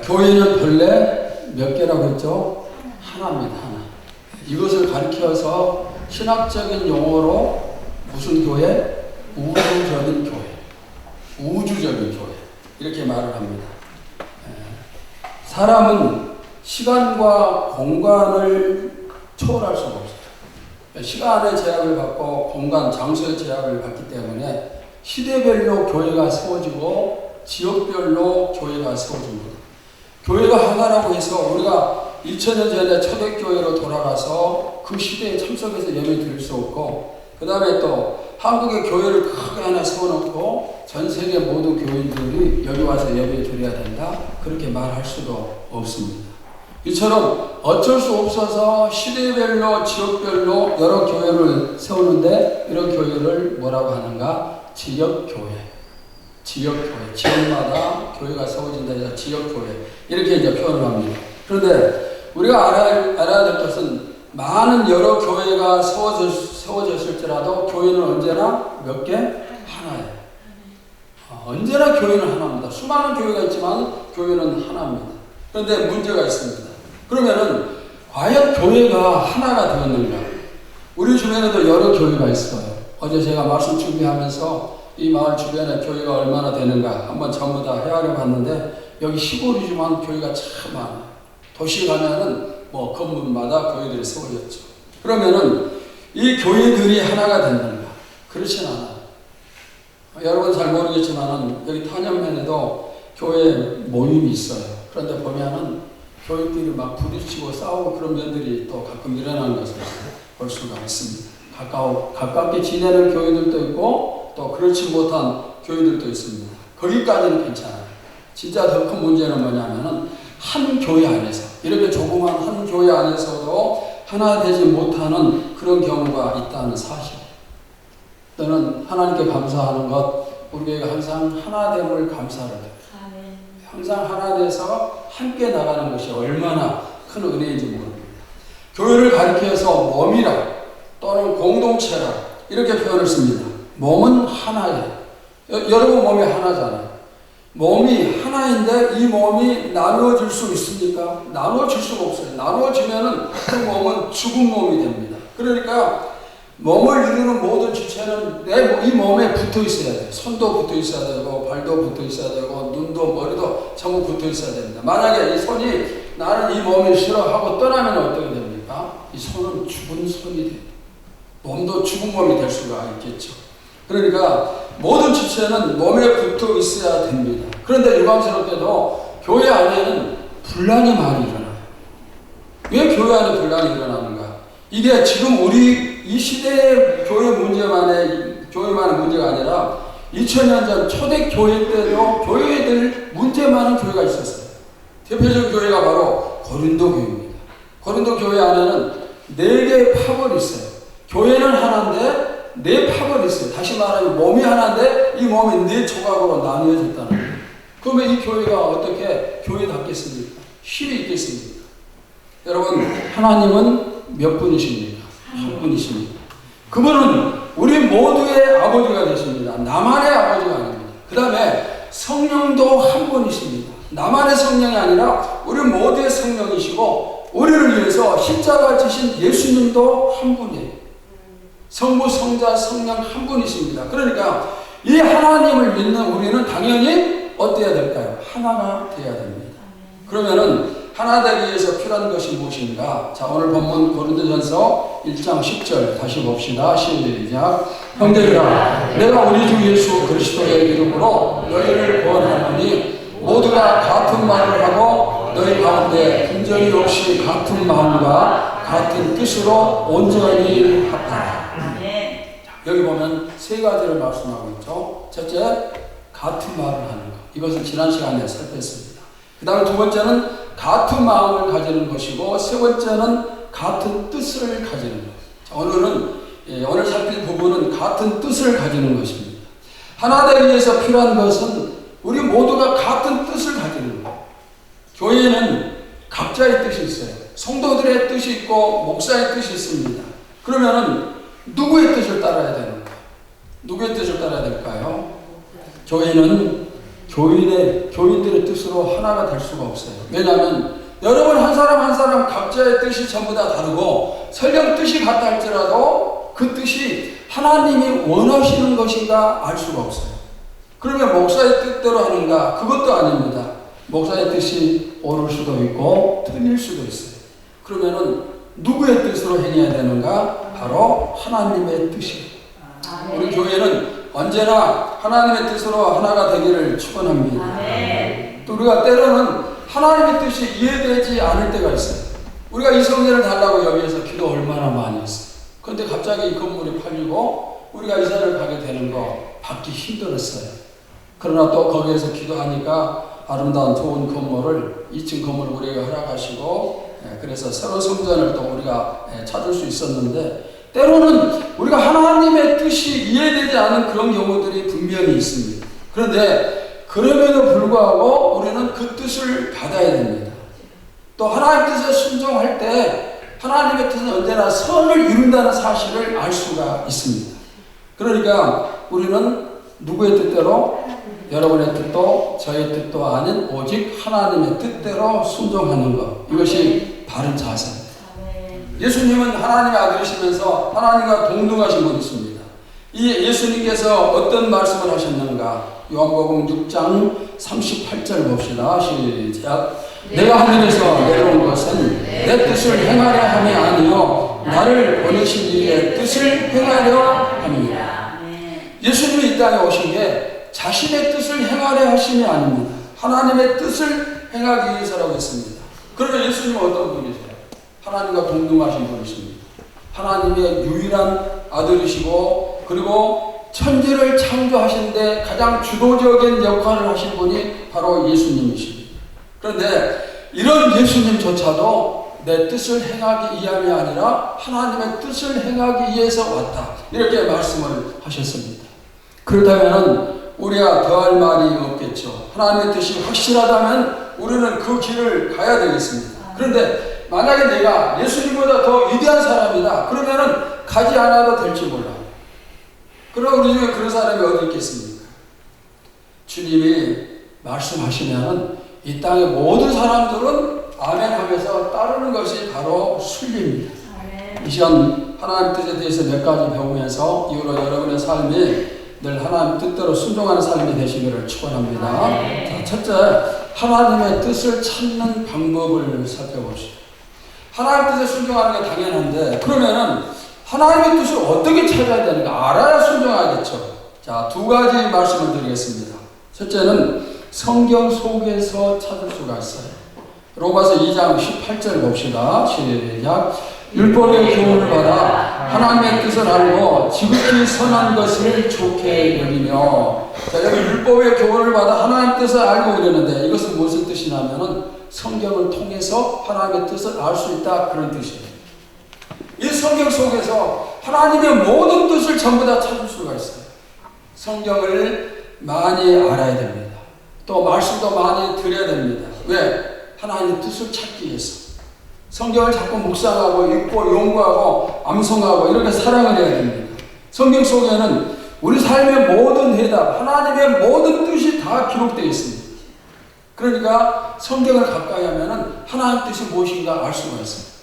교회는 본래 몇 개라고 했죠? 하나입니다. 하나. 이것을 가리켜서 신학적인 용어로 무슨 교회? 우주적인 교회. 우주적인 교회. 이렇게 말을 합니다. 사람은 시간과 공간을 초월할 수가 없어요. 시간의 제약을 받고 공간, 장소의 제약을 받기 때문에 시대별로 교회가 세워지고 지역별로 교회가 세워집니다. 교회가 하나라고 해서 우리가 2000년 전에 초대교회로 돌아가서 그 시대에 참석해서 예배 드릴 수 없고, 그 다음에 또 한국의 교회를 크게 하나 세워놓고 전 세계 모든 교인들이 여기 와서 예배 드려야 된다, 그렇게 말할 수도 없습니다. 이처럼 어쩔 수 없어서 시대별로 지역별로 여러 교회를 세우는데, 이런 교회를 뭐라고 하는가? 지역교회. 지역교회. 지역마다 교회가 세워진다 해서 지역교회. 이렇게 이제 표현을 합니다. 그런데 우리가 알아야 될 것은, 많은 여러 교회가 세워졌을지라도 교회는 언제나 몇 개? 하나예요. 언제나 교회는 하나입니다. 수많은 교회가 있지만 교회는 하나입니다. 그런데 문제가 있습니다. 그러면은 과연 교회가 하나가 되었는가? 우리 주변에도 여러 교회가 있어요. 어제 제가 말씀 준비하면서 이 마을 주변에 교회가 얼마나 되는가 한번 전부 다 헤아려 봤는데, 여기 시골이지만 교회가 참 많아요. 도시에 가면은 뭐 건물마다 교회들이 세워졌죠. 그러면은 이 교회들이 하나가 됐는가? 그렇진 않아요. 여러분 잘 모르겠지만은 여기 탄현면에도 교회 모임이 있어요. 그런데 보면은 교회들이 막 부딪히고 싸우고 그런 면들이 또 가끔 일어나는 것을 볼 수가 있습니다. 가깝게 지내는 교회들도 있고 또 그렇지 못한 교회들도 있습니다. 거기까지는 괜찮아요. 진짜 더 큰 문제는 뭐냐면은 한 교회 안에서, 이렇게 조그만 한 교회 안에서도 하나 되지 못하는 그런 경우가 있다는 사실. 또는 하나님께 감사하는 것, 우리 교회가 항상 하나됨을 감사를 해요. 항상 하나 돼서 함께 나가는 것이 얼마나 큰 은혜인지 모릅니다. 교회를 가리켜서 몸이라 또는 공동체라 이렇게 표현을 씁니다. 몸은 하나예요. 여러분 몸이 하나잖아요. 몸이 하나인데 이 몸이 나누어질 수 있습니까? 나누어질 수가 없어요. 나누어지면은 그 몸은 죽은 몸이 됩니다. 그러니까 몸을 이루는 모든 지체는 이 몸에 붙어 있어야 돼요. 손도 붙어 있어야 되고, 발도 붙어 있어야 되고, 눈도 머리도 전부 붙어 있어야 됩니다. 만약에 이 손이 나는 이 몸을 싫어하고 떠나면 어떻게 됩니까? 이 손은 죽은 손이 돼요. 몸도 죽은 몸이 될 수가 있겠죠. 그러니까 모든 지체는 몸에 붙어 있어야 됩니다. 그런데 유감스럽게도 교회 안에는 분란이 많이 일어나요. 왜 교회 안에 분란이 일어나는가? 이게 지금 우리 이 시대의 교회만의 문제가 아니라 2000년 전 초대교회 때도 교회들 문제 많은 교회가 있었어요. 대표적인 교회가 바로 고린도 교회입니다. 고린도 교회 안에는 4개의 파벌이 있어요. 교회는 하나인데 4파벌이 있어요. 다시 말하면 몸이 하나인데 이 몸이 4조각으로 나뉘어졌다는 거예요. 그러면 이 교회가 어떻게 교회답겠습니까? 힘이 있겠습니까? 여러분, 하나님은 몇 분이십니까? 한 분이십니다. 그분은 우리 모두의 아버지가 되십니다. 나만의 아버지가 아닙니다. 그 다음에 성령도 한 분이십니다. 나만의 성령이 아니라 우리 모두의 성령이시고, 우리를 위해서 십자가 지신 예수님도 한 분이에요. 성부, 성자, 성령 한 분이십니다. 그러니까 이 하나님을 믿는 우리는 당연히 어때야 될까요? 하나가 되어야 됩니다. 그러면은 하나 되기 위해서 필요한 것이 무엇인가? 자, 오늘 본문 고린도전서 1장 10절 다시 봅시다. 시작. 형제들아, 내가 우리 주 예수 그리스도의 이름으로 너희를 구원하노니 모두가 같은 말을 하고 너희 가운데 분쟁이 없이 같은 마음과 같은 뜻으로 온전히 합하라. 여기 보면 3가지를 말씀하고 있죠. 첫째, 같은 말을 하는 것. 이것을 지난 시간에 살폈습니다. 그 다음에 2번째는 같은 마음을 가지는 것이고, 3번째는 같은 뜻을 가지는 것. 자, 오늘 살필 부분은 같은 뜻을 가지는 것입니다. 하나 되기 위해서 필요한 것은 우리 모두가 같은 뜻을 가지는 것. 교회는 각자의 뜻이 있어요. 성도들의 뜻이 있고 목사의 뜻이 있습니다. 그러면은 누구의 뜻을 따라야 되는가? 누구의 뜻을 따라야 될까요? 교회는 교인들의 뜻으로 하나가 될 수가 없어요. 왜냐하면 여러분 한 사람 한 사람 각자의 뜻이 전부 다 다르고 설령 뜻이 같다 할지라도 그 뜻이 하나님이 원하시는 것인가 알 수가 없어요. 그러면 목사의 뜻대로 하는가? 그것도 아닙니다. 목사의 뜻이 옳을 수도 있고 틀릴 수도 있어요. 그러면은 누구의 뜻으로 행해야 되는가? 바로 하나님의 뜻이에요. 우리 교회는 언제나 하나님의 뜻으로 하나가 되기를 축원합니다. 또 우리가 때로는 하나님의 뜻이 이해되지 않을 때가 있어요. 우리가 이 성전을 달라고 여기에서 기도 얼마나 많이 했어요. 그런데 갑자기 이 건물이 팔리고 우리가 이사를 가게 되는 거 받기 힘들었어요. 그러나 또 거기에서 기도하니까 아름다운 좋은 건물을 2층 건물을 우리에게 허락하시고 그래서 새로운 성전을 또 우리가 찾을 수 있었는데 때로는 우리가 하나님의 뜻이 이해되지 않은 그런 경우들이 분명히 있습니다. 그런데 그럼에도 불구하고 우리는 그 뜻을 받아야 됩니다. 또 하나님의 뜻에 순종할 때 하나님의 뜻은 언제나 선을 이룬다는 사실을 알 수가 있습니다. 그러니까 우리는 누구의 뜻대로? 여러분의 뜻도 저의 뜻도 아닌 오직 하나님의 뜻대로 순종하는 것. 이것이 바른 자세입니다. 예수님은 하나님의 아들이시면서 하나님과 동등하신 분이십니다. 이 예수님께서 어떤 말씀을 하셨는가? 요한복음 6장 38절 봅시다. 시작. 내가 하늘에서 내려온 것은 내 뜻을 행하려 함이 아니요 나를 보내신 이의 뜻을 행하려 함이니라. 예수님이 이 땅에 오신 게 자신의 뜻을 행하려 하심이 아닙니다. 하나님의 뜻을 행하기 위해서라고 했습니다. 그러면 예수님은 어떤 분이세요? 하나님과 동등하신 분이십니다. 하나님의 유일한 아들이시고 그리고 천지를 창조하신데 가장 주도적인 역할을 하신 분이 바로 예수님이십니다. 그런데 이런 예수님조차도 내 뜻을 행하기 위함이 아니라 하나님의 뜻을 행하기 위해서 왔다. 이렇게 말씀을 하셨습니다. 그렇다면 우리가 더할 말이 없겠죠. 하나님의 뜻이 확실하다면 우리는 그 길을 가야 되겠습니다. 그런데 만약에 내가 예수님보다 더 위대한 사람이다. 그러면은 가지 않아도 될지 몰라요. 그러나 우리 중에 그런 사람이 어디 있겠습니까? 주님이 말씀하시면은 이 땅의 모든 사람들은 아멘 하면서 따르는 것이 바로 순리입니다. 이 시간 하나님 뜻에 대해서 몇 가지 배우면서 이후로 여러분의 삶이 늘 하나님 뜻대로 순종하는 삶이 되시기를 축원합니다. 자, 첫째, 하나님의 뜻을 찾는 방법을 살펴봅시다. 하나님 뜻에 순종하는 게 당연한데 그러면은 하나님의 뜻을 어떻게 찾아야 되는가? 알아야 순종하겠죠. 자, 두 가지 말씀을 드리겠습니다. 첫째는 성경 속에서 찾을 수가 있어요. 로마서 2장 18절 봅시다. 시작. 율법의 교훈을 받아 하나님의 뜻을 알고 지극히 선한 것을 좋게 여기며. 자, 여기 율법의 교훈을 받아 하나님의 뜻을 알고 이러는데 이것은 무슨 뜻이냐면은 성경을 통해서 하나님의 뜻을 알 수 있다, 그런 뜻이에요. 이 성경 속에서 하나님의 모든 뜻을 전부 다 찾을 수가 있어요. 성경을 많이 알아야 됩니다. 또 말씀도 많이 드려야 됩니다. 왜? 하나님의 뜻을 찾기 위해서. 성경을 자꾸 묵상하고 읽고 연구하고 암송하고 이렇게 사랑을 해야 됩니다. 성경 속에는 우리 삶의 모든 해답, 하나님의 모든 뜻이 다 기록되어 있습니다. 그러니까 성경을 가까이 하면은 하나님 뜻이 무엇인가 알 수가 있습니다.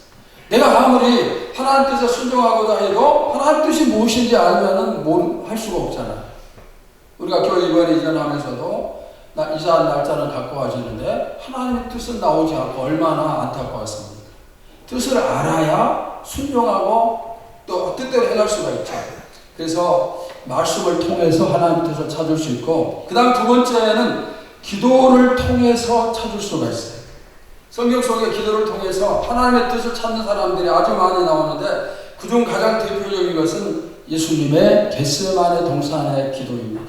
내가 아무리 하나님 뜻에 순종하고자 해도 하나님 뜻이 무엇인지 알면은 뭘 할 수가 없잖아요. 우리가 교회 이번에 이전하면서도 이사한 날짜를 갖고 와지는데 하나님의 뜻은 나오지 않고 얼마나 안타까웠습니까? 뜻을 알아야 순종하고 또 뜻대로 해갈 수가 있죠. 그래서 말씀을 통해서 하나님의 뜻을 찾을 수 있고, 그 다음 두 번째는 기도를 통해서 찾을 수가 있어요. 성경 속에 기도를 통해서 하나님의 뜻을 찾는 사람들이 아주 많이 나오는데 그중 가장 대표적인 것은 예수님의 겟세마네 동산의 기도입니다.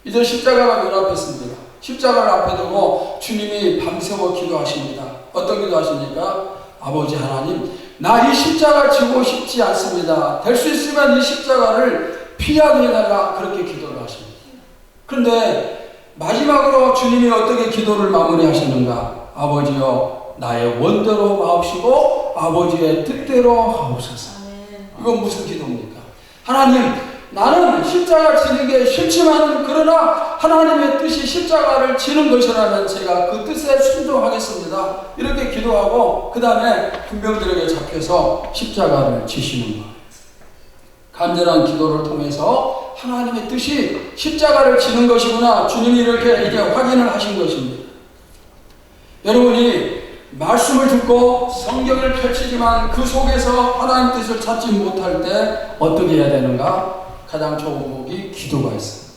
이제 십자가가 눈앞했습니다. 십자가를 앞에 두고 주님이 밤새워 기도하십니다. 어떤 기도하십니까? 아버지 하나님, 나 이 십자가 지고 싶지 않습니다. 될 수 있으면 이 십자가를 피하게 해달라, 그렇게 기도를 하십니다. 그런데 마지막으로 주님이 어떻게 기도를 마무리하시는가? 아버지여, 나의 원대로 마옵시고 아버지의 뜻대로 하옵소서. 이건 무슨 기도입니까? 하나님, 나는 십자가 지는 게 싫지만 그러나 하나님의 뜻이 십자가를 지는 것이라면 제가 그 뜻에 순종하겠습니다. 이렇게 기도하고 그 다음에 군병들에게 잡혀서 십자가를 지시는 거예요. 간절한 기도를 통해서 하나님의 뜻이 십자가를 지는 것이구나, 주님이 이렇게 이제 확인을 하신 것입니다. 여러분이 말씀을 듣고 성경을 펼치지만 그 속에서 하나님 뜻을 찾지 못할 때 어떻게 해야 되는가? 가장 좋은 법이 기도가 있어요.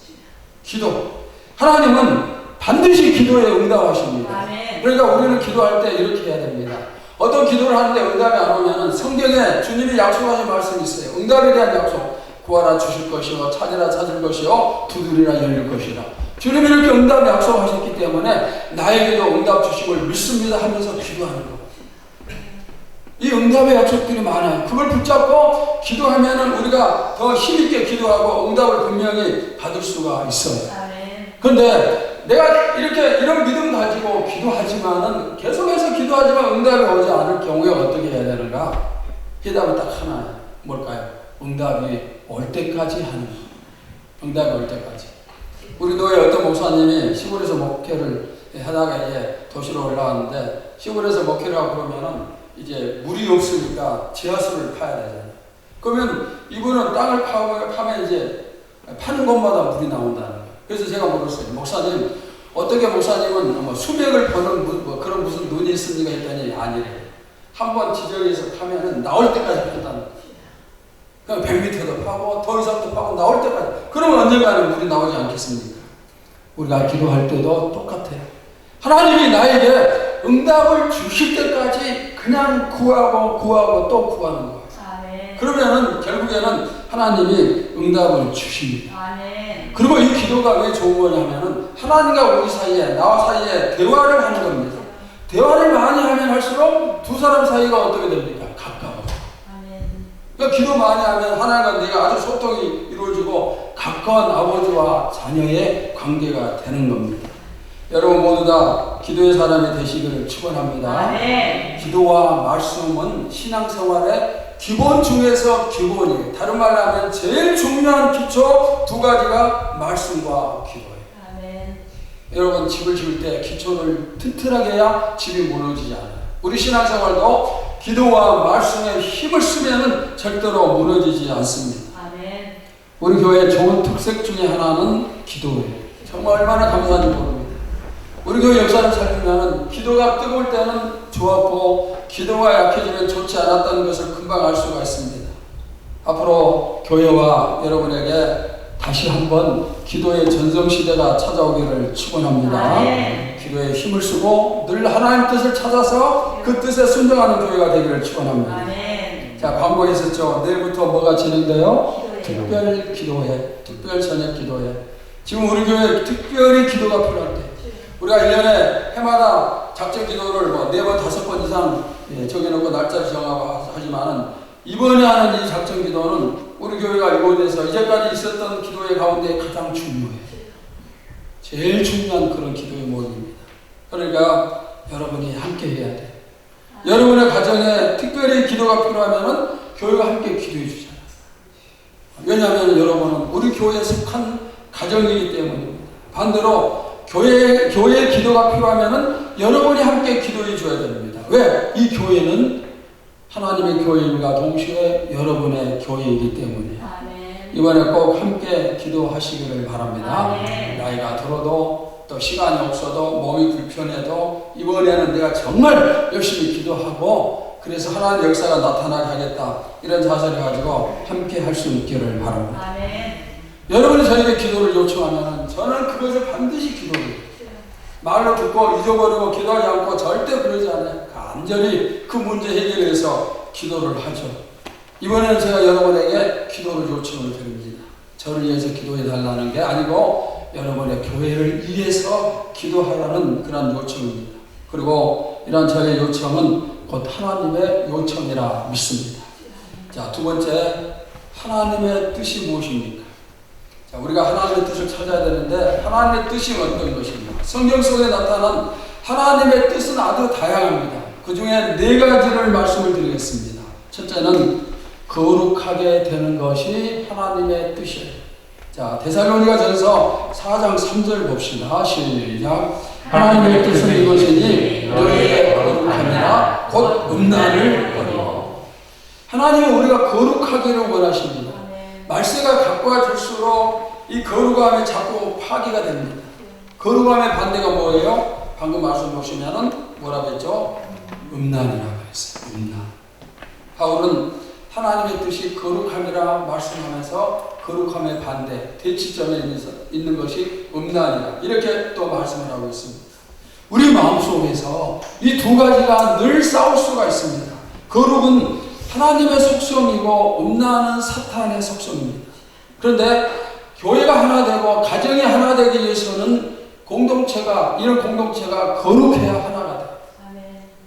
기도. 하나님은 반드시 기도에 응답하십니다. 그러니까 우리는 기도할 때 이렇게 해야 됩니다. 어떤 기도를 하는데 응답이 안 오면은 성경에 주님이 약속하신 말씀이 있어요. 응답에 대한 약속. 구하라 주실 것이요, 찾으라 찾을 것이요, 두드리라 열릴 것이라. 주님이 이렇게 응답 약속하셨기 때문에 나에게도 응답 주심을 믿습니다 하면서 기도하는 거. 이 응답의 약속들이 많아요. 그걸 붙잡고 기도하면은 우리가 더 힘있게 기도하고 응답을 분명히 받을 수가 있어요. 그런데 내가 이렇게 이런 믿음 가지고 기도하지만은 계속해서 기도하지만 응답이 오지 않을 경우에 어떻게 해야 되는가? 해답은 딱 하나예요. 뭘까요? 응답이 올 때까지 하는 거. 응답이 올 때까지. 우리 교회 어떤 목사님이 시골에서 목회를 하다가 이제 도시로 올라왔는데 시골에서 목회를 하고 그러면은 이제 물이 없으니까 지하수를 파야 되잖아요. 그러면 이분은 땅을 파면 이제 파는 곳마다 물이 나온다는 거예요. 그래서 제가 물었어요. 목사님, 어떻게 목사님은 뭐 수백을 버는 뭐 그런 무슨 눈이 있습니까? 했더니 아니래요. 한번 지정해서 파면은 나올 때까지 판다는 거예요. 그냥 100m도 파고 더 이상도 파고 나올 때까지. 그러면 언젠가는 물이 나오지 않겠습니까? 우리가 기도할 때도 똑같아요. 하나님이 나에게 응답을 주실 때까지 그냥 구하고 또 구하는 거예요. 그러면은 결국에는 하나님이 응답을 주십니다. 그리고 이 기도가 왜 좋은 거냐면은 하나님과 우리 사이에, 나와 사이에 대화를 하는 겁니다. 대화를 많이 하면 할수록 두 사람 사이가 어떻게 됩니까? 가까워요. 그러니까 기도 많이 하면 하나님과 내가 아주 소통이 이루어지고 가까운 아버지와 자녀의 관계가 되는 겁니다. 여러분 모두 다 기도의 사람이 되시기를 축원합니다. 기도와 말씀은 신앙생활의 기본 중에서 기본이에요. 다른 말로 하면 제일 중요한 기초 두 가지가 말씀과 기도예요. 여러분 집을 지을 때 기초를 튼튼하게 해야 집이 무너지지 않아요. 우리 신앙생활도 기도와 말씀에 힘을 쓰면 절대로 무너지지 않습니다. 우리 교회의 좋은 특색 중에 하나는 기도예요. 정말 얼마나 감사한지 모릅니다. 우리 교회 역사를 살피면 기도가 뜨거울 때는 좋았고 기도가 약해지면 좋지 않았다는 것을 금방 알 수가 있습니다. 앞으로 교회와 여러분에게 다시 한번 기도의 전성시대가 찾아오기를 축원합니다. 기도에 힘을 쓰고 늘 하나님 뜻을 찾아서 그 뜻에 순종하는 교회가 되기를 축원합니다. 자, 광고에 있었죠. 내일부터 뭐가 진행돼요? 특별 기도회, 특별 저녁 기도회. 지금 우리 교회에 특별히 기도가 필요할 때 우리가 1년에 해마다 작정 기도를 뭐 4번, 5번 이상 정해놓고 날짜를 정하고 하지만은 이번에 하는 이 작정 기도는 우리 교회가 이곳에서 이제까지 있었던 기도의 가운데 가장 중요해요. 제일 중요한 그런 기도의 모임입니다. 그러니까 여러분이 함께 해야 돼요. 여러분의 가정에 특별히 기도가 필요하면은 교회가 함께 기도해 주잖아요. 왜냐하면 여러분은 우리 교회에 속한 가정이기 때문입니다. 반대로 교회에 기도가 필요하면은 여러분이 함께 기도해 줘야 됩니다. 왜? 이 교회는 하나님의 교회임과 동시에 여러분의 교회이기 때문에 이번에 꼭 함께 기도하시기를 바랍니다. 나이가 들어도 또 시간이 없어도 몸이 불편해도 이번에는 내가 정말 열심히 기도하고 그래서 하나님의 역사가 나타나게 하겠다 이런 자세를 가지고 함께 할 수 있기를 바랍니다. 여러분이 저에게 기도를 요청하면 저는 그것을 반드시 기도해요. 말로 듣고 잊어버리고 기도하지 않고 절대 그러지 않아요. 간절히 그 문제 해결을 위해서 기도를 하죠. 이번에는 제가 여러분에게 기도를 요청을 드립니다. 저를 위해서 기도해 달라는 게 아니고 여러분의 교회를 위해서 기도하라는 그런 요청입니다. 그리고 이런 저의 요청은 곧 하나님의 요청이라 믿습니다. 자, 두 번째, 하나님의 뜻이 무엇입니까? 자, 우리가 하나님의 뜻을 찾아야 되는데 하나님의 뜻이 어떤 것입니까? 성경 속에 나타난 하나님의 뜻은 아주 다양합니다. 그 중에 4가지를 말씀을 드리겠습니다. 첫째는 거룩하게 되는 것이 하나님의 뜻이에요. 자, 데살로니가전서 4장 3절 봅시다. 시작. 하나님의 뜻은 이것이니 너희의 거룩함이라 곧 음란을 버리고. 하나님은 우리가 거룩하기를 원하십니다. 말세가 가까워질수록 이 거룩함이 자꾸 파괴가 됩니다. 거룩함의 반대가 뭐예요? 방금 말씀 보시면은 뭐라고 했죠? 음란이라고 했어요. 음란. 바울은 하나님의 뜻이 거룩함이라 말씀하면서 거룩함의 반대, 대치점에 있는 것이 음란이다. 이렇게 또 말씀을 하고 있습니다. 우리 마음속에서 이 두 가지가 늘 싸울 수가 있습니다. 거룩은 하나님의 속성이고 음란은 사탄의 속성입니다. 그런데 교회가 하나 되고 가정이 하나 되기 위해서는 이런 공동체가 거룩해야 하나가 돼.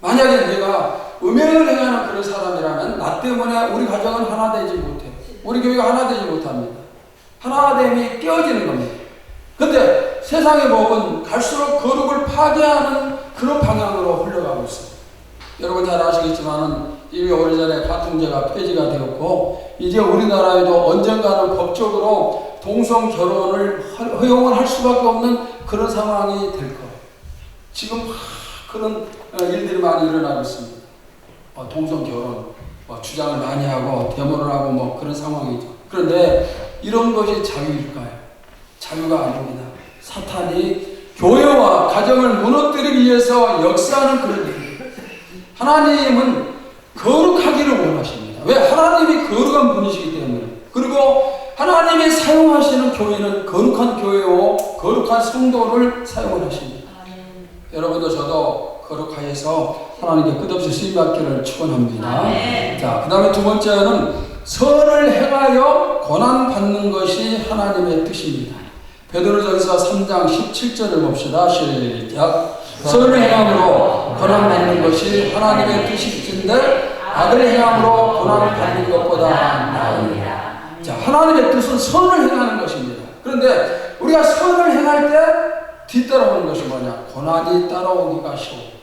만약에 내가 음행을 행하는 그런 사람이라면 나 때문에 우리 가정은 하나 되지 못해요. 우리 교회가 하나 되지 못합니다. 하나됨이 깨어지는 겁니다. 그런데 세상의 법은 갈수록 거룩을 파괴하는 그런 방향으로 흘러가고 있어요. 여러분 잘 아시겠지만 이미 오래전에 가통제가 폐지가 되었고 이제 우리나라에도 언젠가는 법적으로 동성 결혼을 허용을 할 수밖에 없는 그런 상황이 될 거예요. 지금 그런 일들이 많이 일어나고 있습니다. 동성 결혼 주장을 많이 하고 데모를 하고 그런 상황이죠. 그런데 이런 것이 자유일까요? 자유가 아닙니다. 사탄이 교회와 가정을 무너뜨리기 위해서 역사하는 그런 일입니다. 하나님은 거룩하기를 원하십니다. 왜? 하나님이 거룩한 분이시기 때문에. 그리고 하나님이 사용하시는 교회는 거룩한 교회요 거룩한 성도를 사용을 하십니다. 여러분도 저도 거룩하여서 하나님께 끝없이 쓰임받기를 축원합니다. 자, 그 다음에 두 번째는 선을 행하여 고난받는 것이 하나님의 뜻입니다. 베드로전서 3장 17절을 봅시다. 시작. 선을 행함으로 고난받는 것이 하나님의 뜻이신데 악을 행함으로 고난받는 것보다 나으니라. 자, 하나님의 뜻은 선을 행하는 것입니다. 그런데 우리가 선을 행할 때 뒤따라오는 것이 뭐냐? 고난이 따라오기가 쉬워.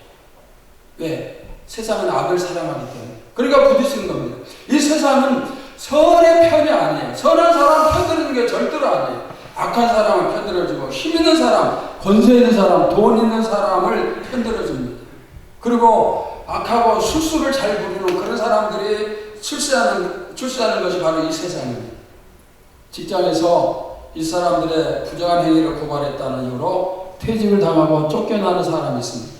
왜? 세상은 악을 사랑하기 때문에. 그러니까 부딪히는 겁니다. 이 세상은 선의 편이 아니에요. 선한 사람 편들어주는 게 절대로 아니에요. 악한 사람을 편들어주고 힘 있는 사람, 권세 있는 사람, 돈 있는 사람을 편들어줍니다. 그리고 악하고 술수를 잘 부리는 그런 사람들이 출세하는 것이 바로 이 세상입니다. 직장에서 이 사람들의 부정한 행위를 고발했다는 이유로 퇴직을 당하고 쫓겨나는 사람이 있습니다.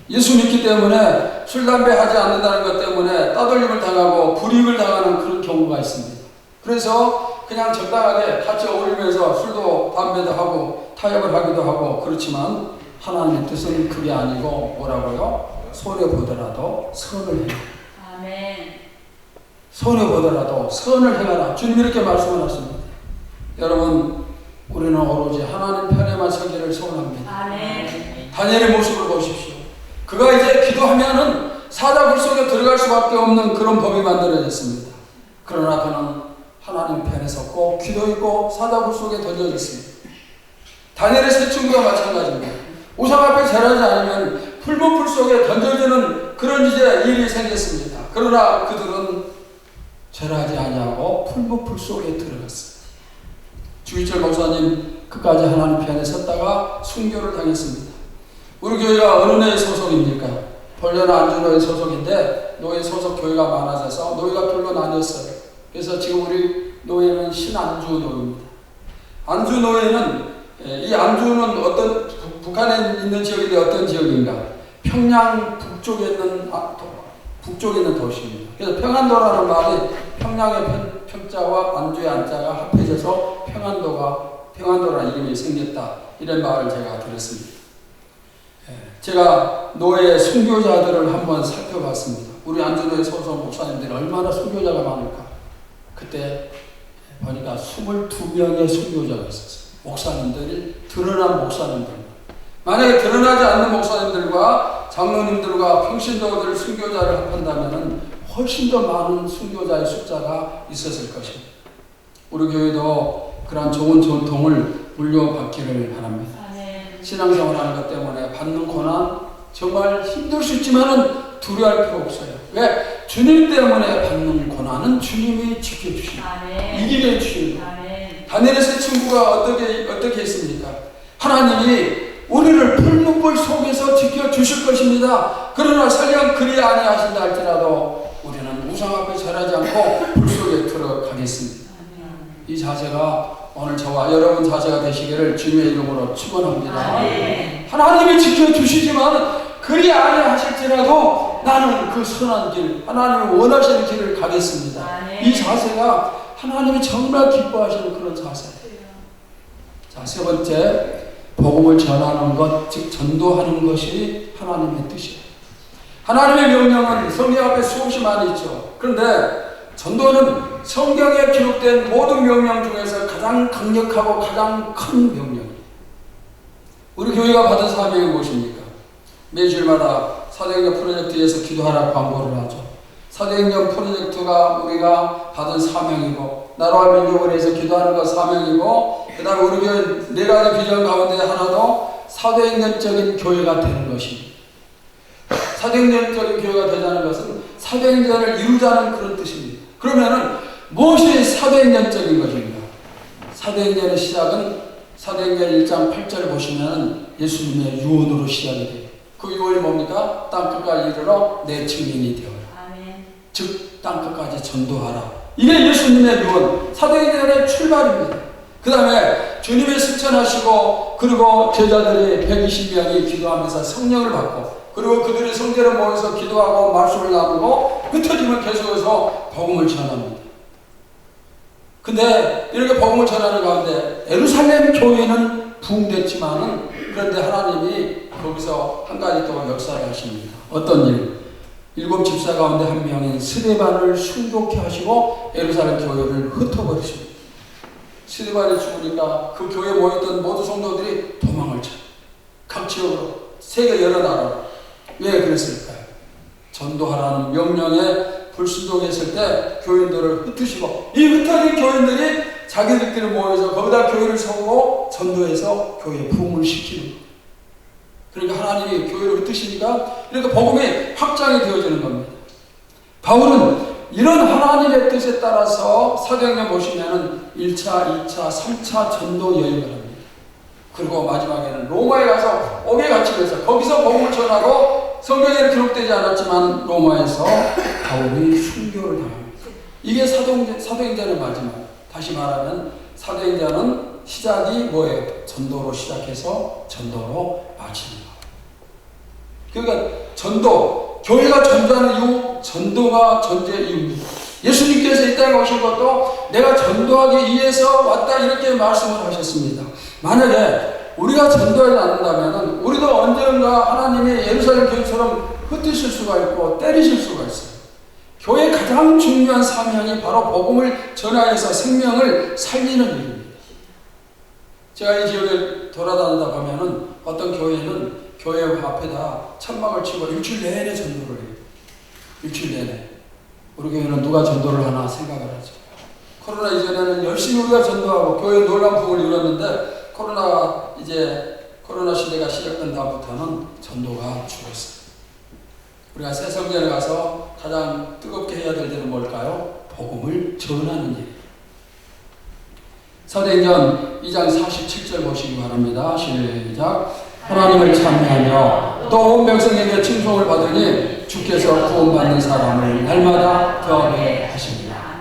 예수 믿기 때문에 술, 담배 하지 않는다는 것 때문에 따돌림을 당하고 불이익을 당하는 그런 경우가 있습니다. 그래서 그냥 적당하게 같이 어울리면서 술도 담배도 하고 타협을 하기도 하고 그렇지만 하나님의 뜻은 그게 아니고 뭐라고요? 손해보더라도 선을 해라. 아멘. 손해보더라도 선을 행하라. 주님 이렇게 말씀을 하십니다. 여러분, 우리는 오로지 하나님 편에만 서기를 소원합니다. 아멘. 다니엘의 모습을 보십시오. 그가 이제 기도하면은 사자굴 속에 들어갈 수밖에 없는 그런 법이 만들어졌습니다. 그러나 그는 하나님 편에 섰고 기도 있고 사자굴 속에 던져졌습니다. 다니엘의 세 친구가 마찬가지입니다. 우상 앞에 절하지 않으면 풀무 풀 속에 던져지는 그런 이제 일이 생겼습니다. 그러나 그들은 절하지 아니하고 풀무 풀 속에 들어갔습니다. 주기철 목사님 끝까지 하나님 편에 섰다가 순교를 당했습니다. 우리 교회가 어느 노예 소속입니까? 본래는 안주노예 소속인데 노예 소속 교회가 많아져서 노예가 둘로 나뉘었어요. 그래서 지금 우리 노예는 신안주노예입니다. 안주노예는 이 안주는 어떤 북한에 있는 지역인데 어떤 지역인가? 평양 북쪽에 있는 도시입니다. 그래서 평안도라는 말이 평양의 평자와 안주의 안자가 합해져서 평안도라는 이름이 생겼다. 이런 말을 제가 들었습니다. 제가 노예 순교자들을 한번 살펴봤습니다. 우리 안주노예 소속 목사님들이 얼마나 순교자가 많을까. 그때 보니까 22명의 순교자가 있었어요. 목사님들이 드러난 목사님들. 만약에 드러나지 않는 목사님들과 장로님들과 평신도들 순교자를 합한다면 훨씬 더 많은 순교자의 숫자가 있었을 것입니다. 우리 교회도 그러한 좋은 전통을 물려받기를 바랍니다. 신앙생활 하는 것 때문에 받는 고난 정말 힘들 수 있지만은 두려워할 필요 없어요. 왜? 주님 때문에 받는 고난은 주님이 지켜주십니다. 이기게 해주십니다. 다니엘의 세 친구가 어떻게 했습니까? 하나님이 우리를 풀무불 속에서 지켜주실 것입니다. 그러나 설령 그리 아니하신다 할지라도 우리는 우상 앞에 절하지 않고 불 속에 들어가겠습니다. 이 자세가 오늘 저와 여러분 자세가 되시기를 주님의 이름으로 축원합니다. 하나님이 지켜주시지만 그리 아니하실지라도 나는 그 선한 길, 하나님이 원하시는 길을 가겠습니다. 이 자세가 하나님이 정말 기뻐하시는 그런 자세예요. 자, 세 번째, 복음을 전하는 것, 즉 전도하는 것이 하나님의 뜻이에요. 하나님의 명령은 성경 앞에 수없이 많이 있죠. 그런데 전도는 성경에 기록된 모든 명령 중에서 가장 강력하고 가장 큰 명령이에요. 우리 교회가 받은 사명이 무엇입니까? 매주일마다 사도행전 프로젝트에서 기도하라 광고를 하죠. 사도행전 프로젝트가 우리가 받은 사명이고, 나라와 민족을 위해서 기도하는 것 사명이고, 그 다음에 우리 교회 네 가지 비전 가운데 하나도 사도행전적인 교회가 되는 것입니다. 사도행전적인 교회가 되자는 것은 사도행전을 이루자는 그런 뜻입니다. 그러면은 무엇이 사도행전적인 것입니까? 사도행전의 시작은 사도행전 1장 8절 보시면 예수님의 유언으로 시작이 돼요. 그 유언이 뭡니까? 땅끝까지 이르러 내 증인이 되어라. 즉 땅끝까지 전도하라. 이게 예수님의 유언, 사도행전의 출발입니다. 그 다음에 주님이 승천하시고, 그리고 제자들이 120명이 기도하면서 성령을 받고, 그리고 그들이 성전에 모여서 기도하고 말씀을 나누고 흩어지면 계속해서 복음을 전합니다. 근데 이렇게 복음을 전하는 가운데 예루살렘 교회는 부흥됐지만은, 그런데 하나님이 거기서 한 가지 또 역사를 하십니다. 어떤 일? 7 집사 가운데 한 명인 스데반을 순교케 하시고 예루살렘 교회를 흩어버리십니다. 스데반이 죽으니까 그 교회에 모였던 모든 성도들이 도망을 쳐요. 각 지역으로, 세계 여러 나라로. 왜 그랬을까요? 전도하라는 명령에 불순종했을 때 교인들을 흩으시고, 이 흩어진 교인들이 자기들끼리 모여서 거기다 교회를 세우고 전도해서 교회에 부흥을 시키는 거예요. 그러니까 하나님이 교회를 흩으시니까 이렇게 복음이 확장이 되어지는 겁니다. 바울은 이런 하나님의 뜻에 따라서 사도행전 보시면은 1차, 2차, 3차 전도 여행을 합니다. 그리고 마지막에는 로마에 가서 옥에 갇히면서 거기서 복음을 전하고, 성경에는 기록되지 않았지만 로마에서 바울이 순교를 당합니다. 이게 사도행전의 마지막. 다시 말하면 사도행전은 시작이 뭐예요? 전도로 시작해서 전도로 마치는 거예요. 그러니까 전도, 교회가 전도하는 이유, 전도가 전제의 이유입니다. 예수님께서 이 땅에 오신 것도 내가 전도하기 위해서 왔다, 이렇게 말씀을 하셨습니다. 만약에 우리가 전도하지 않는다면 우리도 언젠가 하나님이 예루살렘 교회처럼 흩으실 수가 있고 때리실 수가 있어요. 교회의 가장 중요한 사명이 바로 복음을 전하여서 생명을 살리는 일입니다. 제가 이 지역에 돌아다니다 보면은 어떤 교회는 교회 앞에다 천막을 치고 일주일 내내 전도를 해요. 일주일 내내. 우리 교회는 누가 전도를 하나 생각을 하죠. 코로나 이전에는 열심히 우리가 전도하고 교회 놀라운 부흥을 이뤘는데, 코로나 시대가 시작된 다음부터는 전도가 죽었어요. 우리가 새 성전에 가서 가장 뜨겁게 해야 될 일은 뭘까요? 복음을 전하는 일. 사도행전 2장 47절 보시기 바랍니다. 시작. 하나님을 찬미하며 또 온 백성에게 칭송을 받으니 주께서 구원받는 사람을 날마다 더하게 하십니다.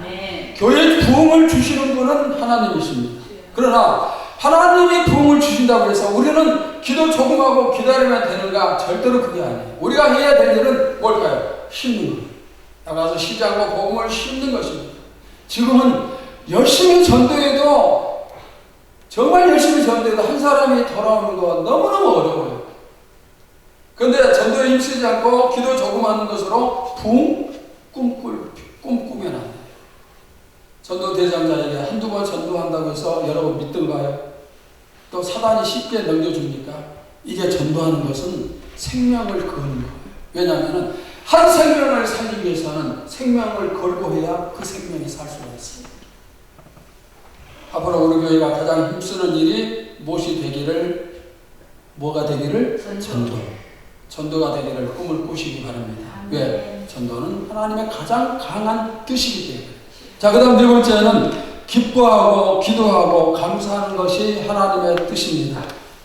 교회에 부흥을 주시는 분은 하나님이십니다. 그러나 하나님이 부흥을 주신다고 해서 우리는 기도 조금 하고 기다리면 되는가? 절대로 그게 아니에요. 우리가 해야 될 일은 뭘까요? 심는 거예요. 나가서 시장과 복음을 심는 것입니다. 지금은 열심히 전도해도, 정말 열심히 전도해도 한 사람이 돌아오는 거 너무너무 어려워요. 그런데 전도에 힘쓰지 않고 기도 조금 하는 것으로 부흥 꿈꾸면 안 돼요. 전도 대장자에게 한두 번 전도한다고 해서 여러분 믿던가요? 또 사단이 쉽게 넘겨줍니까? 이게 전도하는 것은 생명을 거는 거예요. 왜냐하면 한 생명을 살리기 위해서는 생명을 걸고 해야 그 생명이 살 수가 있습니다. 앞으로 우리 교회가 가장 힘쓰는 일이 무엇이 되기를, 뭐가 되기를? 전도. 전도가 되기를 꿈을 꾸시기 바랍니다. 왜? 전도는 하나님의 가장 강한 뜻이기 때문에. 자, 그 다음 네 번째는 기뻐하고 기도하고 감사하는 것이 하나님의 뜻입니다.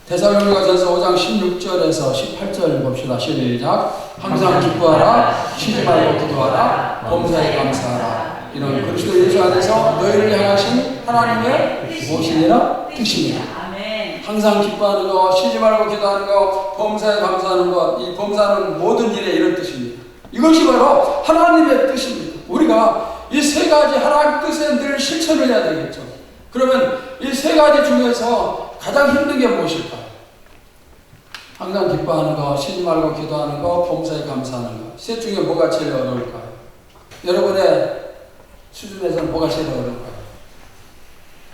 데살로니가전서 5장 16절에서 18절 봅시다. 시작. 항상 기뻐하라, 쉬지 말고 기도하라, 범사에 감사하라. 이런 그리스도 예수 안에서 너희를 향하신 하나님의 무엇이니라 뜻입니다. 항상 기뻐하는 것, 쉬지 말고 기도하는 것, 범사에 감사하는 것, 이 범사는 모든 일에 이런 뜻입니다. 이것이 바로 하나님의 뜻입니다. 우리가 이 세 가지 하나님 뜻에 늘 실천을 해야 되겠죠. 그러면 이 세 가지 중에서 가장 힘든 게 무엇일까요? 항상 기뻐하는 것, 쉬지 말고 기도하는 것, 범사에 감사하는 것. 셋 중에 뭐가 제일 어려울까요? 여러분의 수준에서는 뭐가 제일 어려울까요?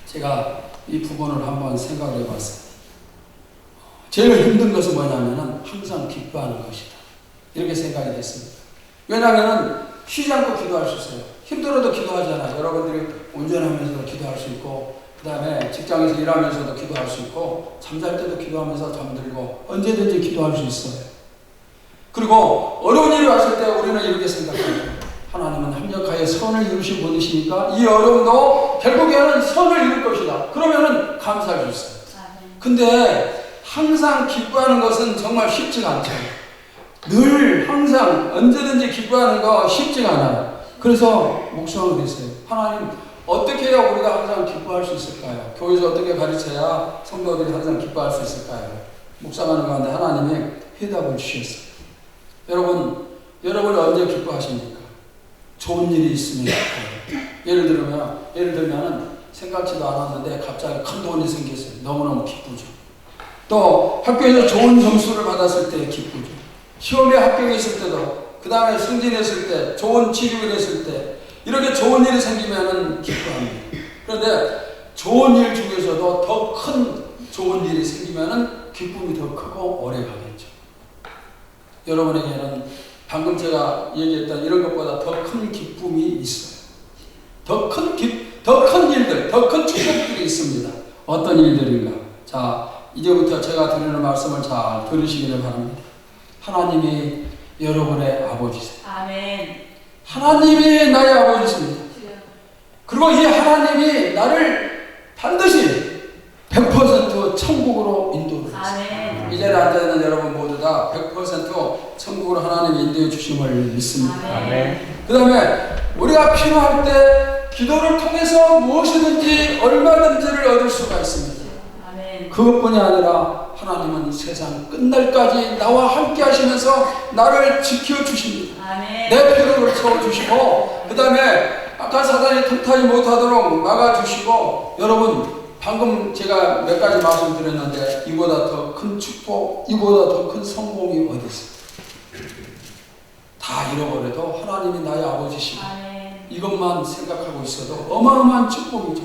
제가 이 부분을 한번 생각해 봤습니다. 제일 힘든 것은 뭐냐면은 항상 기뻐하는 것이다. 이렇게 생각이 됐습니다. 왜냐하면 쉬지 않고 기도할 수 있어요. 힘들어도 기도하잖아요. 여러분들이 운전하면서도 기도할 수 있고, 그 다음에 직장에서 일하면서도 기도할 수 있고, 잠잘 때도 기도하면서 잠들고, 언제든지 기도할 수 있어요. 그리고 어려운 일이 왔을 때 우리는 이렇게 생각해요. 하나님은 합력하여 선을 이루신 분이시니까 이 어려움도 결국에는 선을 이룰 것이다. 그러면은 감사할 수 있어요. 근데 항상 기뻐하는 것은 정말 쉽지가 않죠. 늘 항상 언제든지 기뻐하는 거 쉽지가 않아요. 그래서 묵상을 했어요. 하나님, 어떻게 해야 우리가 항상 기뻐할 수 있을까요? 교회에서 어떻게 가르쳐야 성도들이 항상 기뻐할 수 있을까요? 묵상하는 가운데 하나님이 해답을 주셨어요. 여러분이 언제 기뻐하십니까? 좋은 일이 있으면 예를 들면 생각지도 않았는데 갑자기 큰 돈이 생겼어요. 너무너무 기쁘죠. 또 학교에서 좋은 점수를 받았을 때 기쁘죠. 시험에 합격했을 때도, 그 다음에 승진했을 때, 좋은 취직을 했을 때, 이렇게 좋은 일이 생기면 기뻐합니다. 그런데 좋은 일 중에서도 더 큰 좋은 일이 생기면 기쁨이 더 크고 오래 가겠죠. 여러분에게는 방금 제가 얘기했던 이런 것보다 더 큰 기쁨이 있어요. 더 큰 일들, 더 큰 축복들이 있습니다. 어떤 일들인가? 자, 이제부터 제가 드리는 말씀을 잘 들으시기를 바랍니다. 하나님이 여러분의 아버지세요. 아멘. 하나님이 나의 아버지십니다. 그리고 이 하나님이 나를 반드시 100% 천국으로 인도를 했습니다. 이 자리에 앉아있는 여러분 모두 다 100% 천국으로 하나님이 인도해 주심을 믿습니다. 그 다음에 우리가 필요할 때 기도를 통해서 무엇이든지 얼마든지를 얻을 수가 있습니다. 그것뿐이 아니라 하나님은 세상 끝날까지 나와 함께 하시면서 나를 지켜주십니다. 내 필요를 채워주시고, 그 다음에 아까 사단이 틈타지 못하도록 막아주시고, 여러분 방금 제가 몇 가지 말씀드렸는데 이보다 더 큰 축복, 이보다 더 큰 성공이 어디 있어요? 다 잃어버려도 하나님이 나의 아버지시고 이것만 생각하고 있어도 어마어마한 축복이죠.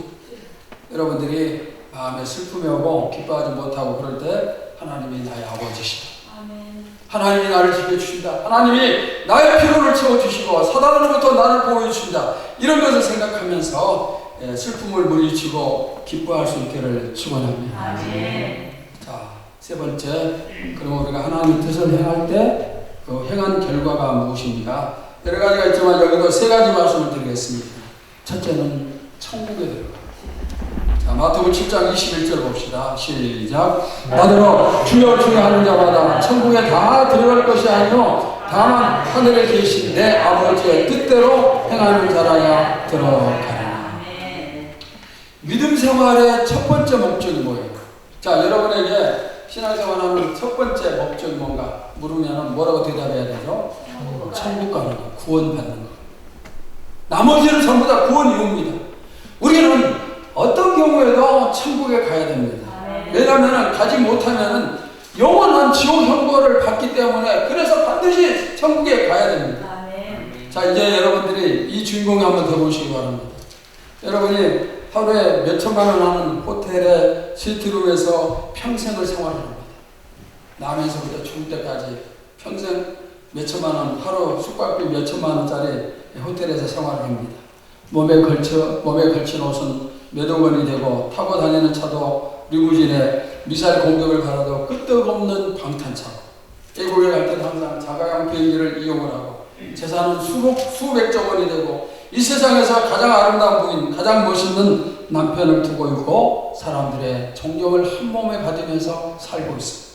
여러분들이 마음에 슬픔이 오고 기뻐하지 못하고 그럴 때 하나님이 나의 아버지시다. 하나님이 나를 지켜주신다. 하나님이 나의 필요를 채워주시고 사단으로부터 나를 보호해주신다. 이런 것을 생각하면서 슬픔을 물리치고 기뻐할 수 있기를 축원합니다. 자, 세 번째, 그럼 우리가 하나님의 뜻을 행할 때 그 행한 결과가 무엇입니까? 여러 가지가 있지만 여기도 세 가지 말씀을 드리겠습니다. 첫째는 천국에 들어가. 자, 마태복음 7장 21절 봅시다. 시작. 나더러 주여 주여 하는 자마다 천국에 다 들어갈 것이 아니요 다만 하늘에 계신 내 아버지의 뜻대로 행하는 자라야 들어가리라. 믿음 생활의 첫 번째 목적이 뭐예요? 자, 여러분에게 신앙생활하는 첫 번째 목적이 뭔가 물으면 뭐라고 대답해야 되죠? 천국 가는 거, 구원받는 거. 나머지는 전부 다 구원 이후입니다. 우리는 어떤 경우에도 천국에 가야 됩니다. 왜냐하면 가지 못하면 영원한 지옥 형벌을 받기 때문에 그래서 반드시 천국에 가야 됩니다. 자, 이제 여러분들이 이 주인공이 한번 더 보시기 바랍니다. 여러분이 하루에 몇 천만 원 하는 호텔의 시트룸에서 평생을 생활합니다. 남에서부터 죽을 때까지 평생 몇 천만 원, 하루 숙박비 몇 천만 원짜리 호텔에서 생활을 합니다. 몸에 걸친 옷은 몇억 원이 되고 타고 다니는 차도 리무진에 미사일 공격을 받아도 끄떡없는 방탄차고, 외국에 갈 때는 항상 자가용 비행기를 이용을 하고 재산은 수백조 원이 되고 이 세상에서 가장 아름다운 부인, 가장 멋있는 남편을 두고 있고 사람들의 존경을 한 몸에 받으면서 살고 있어요.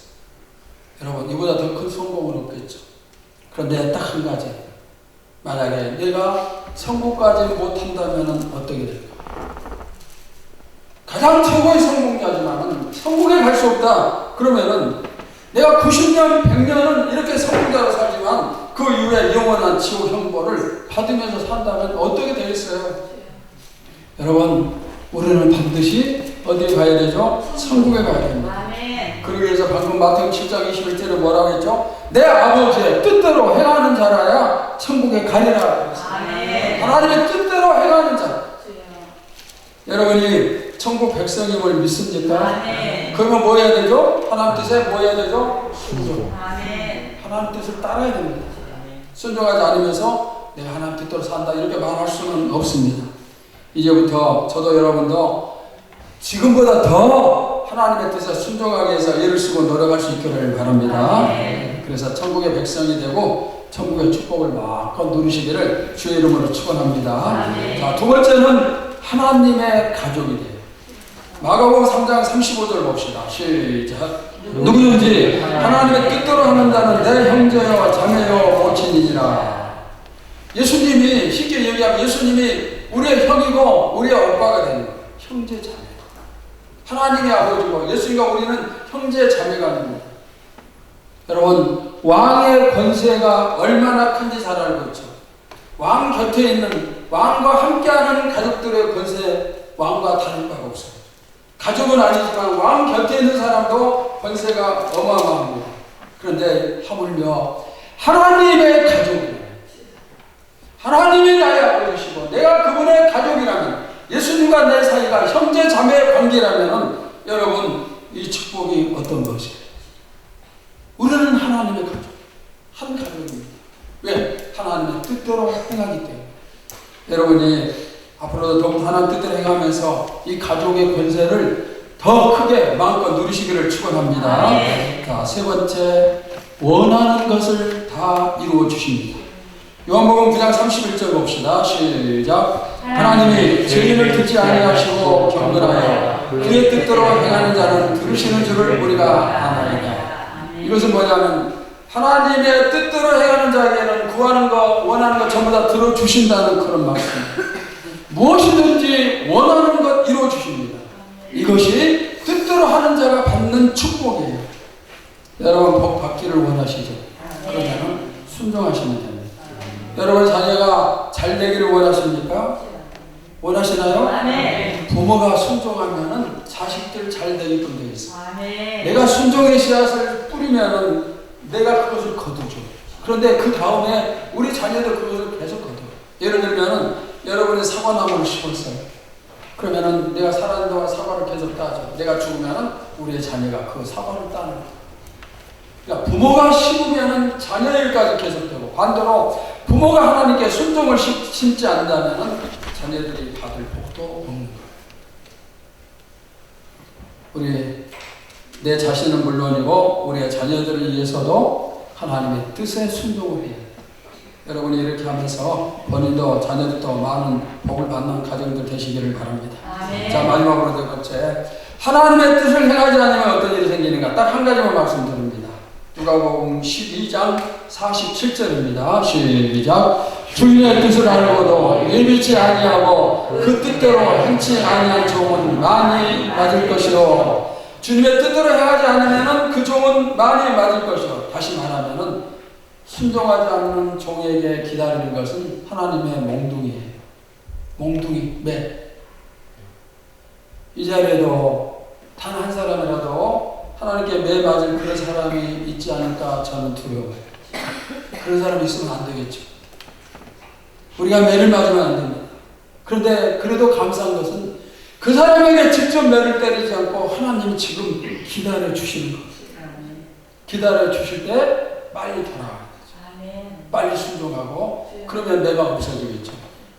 여러분, 이보다 더 큰 성공은 없겠죠. 그런데 딱 한 가지, 만약에 내가 천국까지 못한다면 어떻게 될까? 가장 최고의 성공자지만 천국에 갈 수 없다. 그러면은 내가 90년, 100년은 이렇게 성공자로 살지만 그 이후에 영원한 지옥 형벌을 받으면서 산다면 어떻게 되겠어요? 여러분, 우리는 반드시 어디에 가야 되죠? 천국에 가야 됩니다. 그러기 위해서 방금 마태복음 7장 21절에 뭐라고 했죠? 내 아버지의 뜻대로 행하는 자라야 천국에 가리라. 하나님의 뜻대로 행하는 자. 여러분이 천국 백성임을 믿습니까? 그러면 뭐 해야 되죠? 하나님 뜻에 뭐 해야 되죠? 순종. 하나님 뜻을 따라야 됩니다. 순종하지 않으면서 내가 하나님 뜻대로 산다 이렇게 말할 수는 없습니다. 이제부터 저도 여러분도 지금보다 더 하나님의 뜻에 순종하기 위해서 애를 쓰고 노력할 수 있기를 바랍니다. 그래서 천국의 백성이 되고 천국의 축복을 마음껏 누리시기를 주의 이름으로 축원합니다. 자, 두 번째는 하나님의 가족이 돼요. 마가복음 3장 35절 봅시다. 시작. 누구든지 하나님의 뜻대로 하는 자는 내 형제여 자매여 모친이니라. 예수님이, 쉽게 얘기하면 예수님이 우리의 형이고 우리의 오빠가 되는 거예요. 형제 자매. 하나님의 아버지고 예수님과 우리는 형제 자매가 됩니다. 여러분, 왕의 권세가 얼마나 큰지 잘 알고 있죠. 왕 곁에 있는, 왕과 함께하는 가족들의 권세, 왕과 다른 바가 없어요. 가족은 아니지만 왕 곁에 있는 사람도 권세가 어마어마합니다. 그런데 하물며 하나님의 가족이에요. 하나님이 나의 아버지시고 내가 그분의 가족이라면, 예수님과 내 사이가 형제 자매의 관계라면 여러분, 이 축복이 어떤 것이에요? 우리는 하나님의 가족, 한 가족입니다. 왜? 하나님의 뜻대로 행하기 때문에. 여러분이 앞으로도 더욱 하나님 뜻대로 행하면서 이 가족의 권세를 더 크게 마음껏 누리시기를 축원합니다. 자, 세 번째, 원하는 것을 다 이루어 주십니다. 요한복음 9장 31절 봅시다. 시작. 하나님이 죄인을 듣지 아니하시고 경건하여 그의 뜻대로 행하는 자는 들으시는 줄을 우리가 아나이다. 이것은 뭐냐면 하나님의 뜻대로 행하는 자에게는 구하는 것, 원하는 것 전부 다 들어주신다는 그런 말씀입니다. 무엇이든지 원하는 것 이루어주십니다. 이것이 뜻대로 하는 자가 받는 축복이에요. 여러분, 복 받기를 원하시죠? 그러면 순종하시면 됩니다. 여러분, 자녀가 잘 되기를 원하십니까? 원하시나요? 부모가 순종하면 자식들 잘 되게끔 되어 있어요. 내가 순종의 씨앗을 뿌리면 내가 그것을 거두죠. 그런데 그 다음에 우리 자녀도 그것을 계속 거둬요. 예를 들면 여러분이 사과나무를 심었어요. 그러면은 내가 살아있는 동안 사과를 계속 따죠. 내가 죽으면은 우리의 자녀가 그 사과를 따는 거예요. 그러니까 부모가 심으면은 자녀일까지 계속되고, 반대로 부모가 하나님께 순종을 심지 않는다면은 자녀들이 받을 복도 없는 거예요. 우리 내 자신은 물론이고 우리의 자녀들을 위해서도 하나님의 뜻에 순종을 해야 돼요. 여러분이 이렇게 하면서 본인도 자녀들도 많은 복을 받는 가정들 되시기를 바랍니다. 자, 마지막으로 네 번째, 하나님의 뜻을 행하지 않으면 어떤 일이 생기는가? 딱 한 가지만 말씀드립니다. 누가복음 12장 47절입니다. 시작. 주인의 뜻을 알고도 일비치 아니하고 그 뜻대로 행치 아니한 종은 많이 맞을 것이요. 주님의 뜻대로 행하지 않으면 그 종은 많이 맞을 것이요. 다시 말하면 순종하지 않는 종에게 기다리는 것은 하나님의 몽둥이에요. 몽둥이, 매. 이 자리에도 단 한 사람이라도 하나님께 매 맞을 그런 사람이 있지 않을까 저는 두려워요. 그런 사람이 있으면 안 되겠죠. 우리가 매를 맞으면 안 됩니다. 그런데 그래도 감사한 것은 그 사람에게 직접 매를 때리지 않고 하나님이 지금 기다려 주시는 거예요. 기다려 주실 때 빨리 돌아가는 거죠. 빨리 순종하고 그러면 매가 없어지겠죠.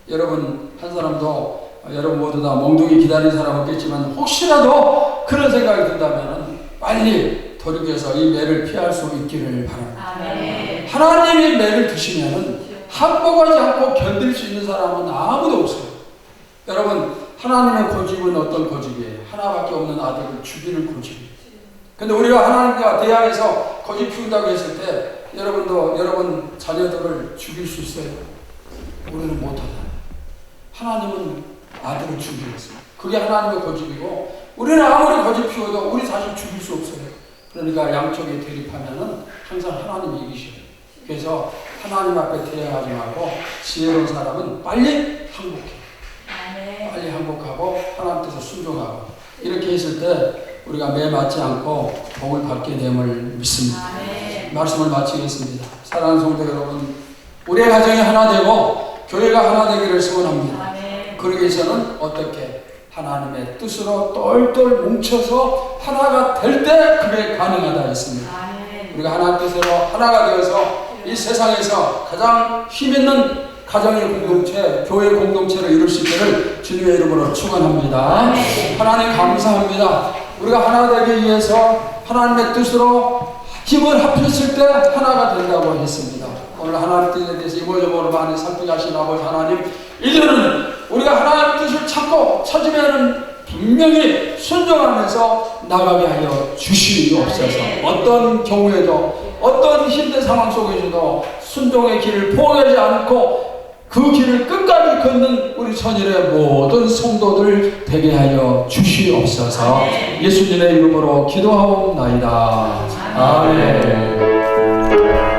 여러분 한 사람도 여러분 모두 다 몽둥이 기다리는 사람 없겠지만 혹시라도 그런 생각이 든다면 빨리 돌이켜서 이 매를 피할 수 있기를 바랍니다. 하나님이 매를 드시면 항복하지 않고 견딜 수 있는 사람은 아무도 없어요. 여러분, 하나님의 고집은 어떤 고집이에요? 하나밖에 없는 아들을 죽이는 고집이에요. 근데 우리가 하나님과 대항해서 고집 피운다고 했을 때 여러분도 여러분 자녀들을 죽일 수 있어요? 우리는 못하잖아요. 하나님은 아들을 죽이겠어요. 그게 하나님의 고집이고, 우리는 아무리 고집 피워도 우리 사실 죽일 수 없어요. 그러니까 양쪽에 대립하면은 항상 하나님이 이기셔요. 그래서 하나님 앞에 대항하지 말고 지혜로운 사람은 빨리 항복해요. 빨리 항복하고 하나님 뜻에 순종하고, 이렇게 했을 때 우리가 매 맞지 않고 복을 받게 됨을 믿습니다. 말씀을 마치겠습니다. 사랑하는 성도 여러분, 우리의 가정이 하나 되고 교회가 하나 되기를 소원합니다. 그러기 위해서는 어떻게? 하나님의 뜻으로 똘똘 뭉쳐서 하나가 될 때 그게 가능하다 했습니다. 우리가 하나님 뜻으로 하나가 되어서 이 세상에서 가장 힘있는 가정의 공동체, 교회 공동체를 이룰 수 있기를 주님의 이름으로 축원합니다. 하나님 감사합니다. 우리가 하나 되기 위해서 하나님의 뜻으로 힘을 합쳤을 때 하나가 된다고 했습니다. 오늘 하나님 뜻에 대해서 이모저모로 많이 살펴가신 아버지 하나님, 이제는 우리가 하나님의 뜻을 찾으면 분명히 순종하면서 나가게 하여 주시옵소서. 어떤 경우에도, 어떤 힘든 상황 속에서도 순종의 길을 포기하지 않고 그 길을 끝까지 걷는 우리 천일의 모든 성도들 되게 하여 주시옵소서. 예수님의 이름으로 기도하옵나이다. 아멘.